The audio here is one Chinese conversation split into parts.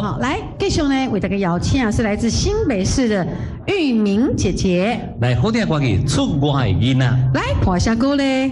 好，来，继续呢，为大家邀请是来自新北市的玉明姐姐，来好听的歌曲《出我的囡仔》，来播下歌嘞。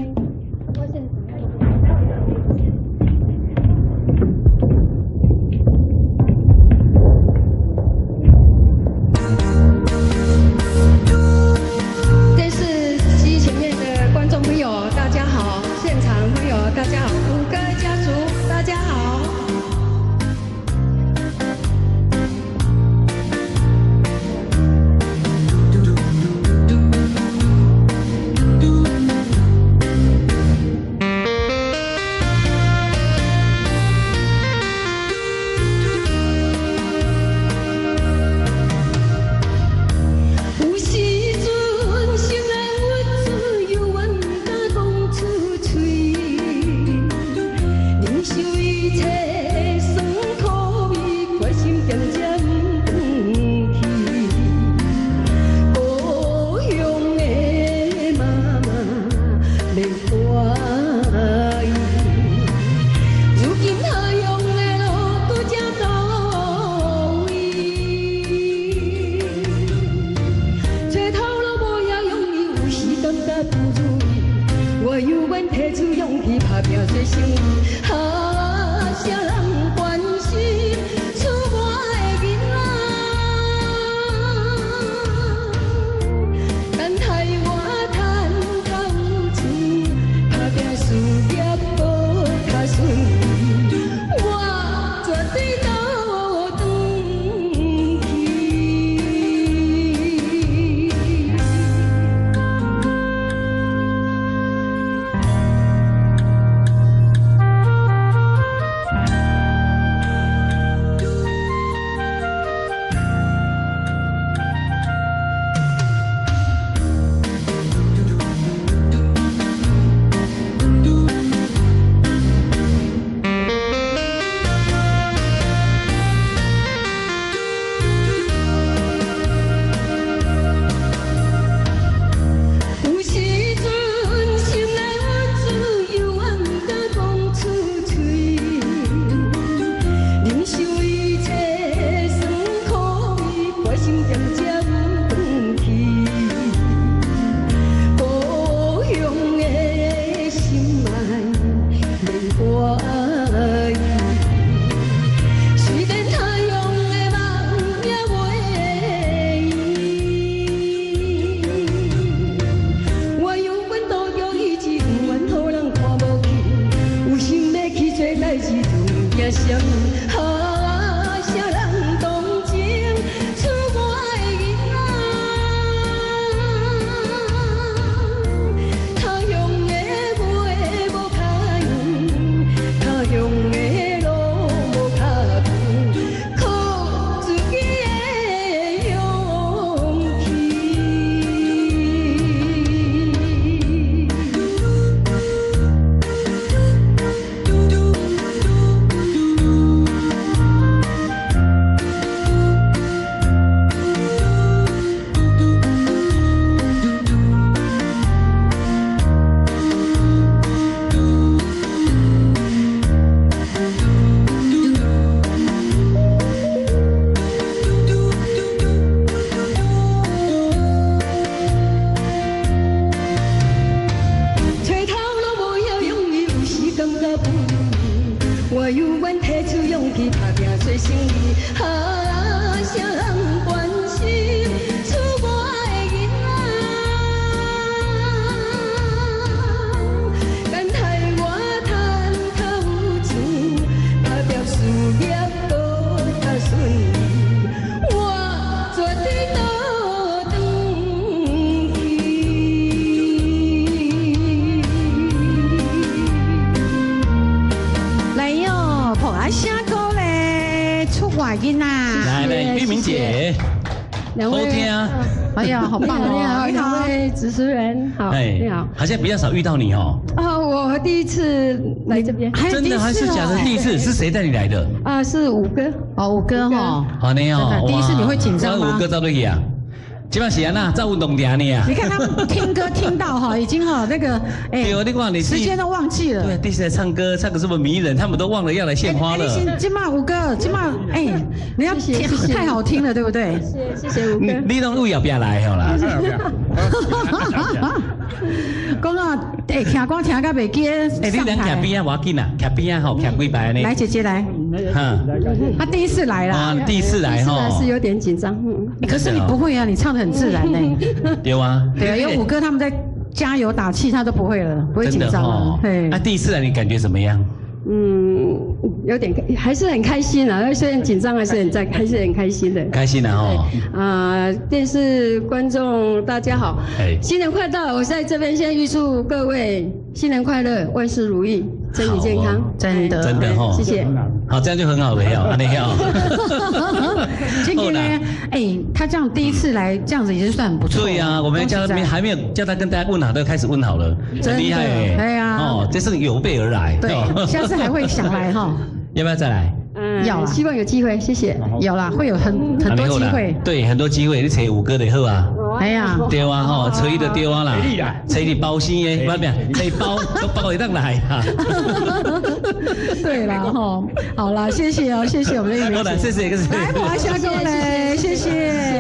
哎呀，好棒哦！你好，两位主持人好，你好。好像比较少遇到你哦。啊，我第一次来这边。真的还是假的？第一次是谁带你来的？啊，是五哥。哦，五哥哈。好，你好。第一次你会紧张吗？五哥找对去啊。基本是那照运动点呢啊。你看他们听歌听到哈，已经哈那个你看你时间都忘记了。对，第四来唱歌这么迷人，他们都忘了要来献花了。今嘛五哥，今嘛你要太好听了，对不对？谢谢五哥。你拢为后边来好啦。讲啊，听歌听到袂记你两徛边啊，我紧啊，徛边啊吼，徛几排呢？来，姐姐来。他第一次来啦。第一次来哈。是有点紧张。可是你不会啊，你唱得很自然呢。对啊。对啊，有五哥他们在加油打气，他都不会了，不会紧张了。那第一次来你感觉怎么样？有点还是很开心啊，虽然紧张，还是很开心的。开心啊！电视观众大家好，新年快到！我在这边先预祝各位新年快乐，万事如意，身体健康。真的哈，谢谢。好，这样就很好了呀，安尼呀。今天呢，他这样第一次来，这样子也是算很不错。对呀，我们叫他还没有叫他跟大家问好，都开始问好了，真厉害哎！对呀，这是有备而来。对，下次还会想来哈。要不要再来？要，希望有机会，谢谢。有啦，会有很多机会。对，很多机会，你找五哥就好啊。哎呀，对啊吼，找伊就对啊啦，找你包生的，不找包都包会当来啊。对啦吼，好啦，谢谢哦，谢谢我们的玉梅姐。好啦，谢谢，来，华夏哥嘞，谢谢。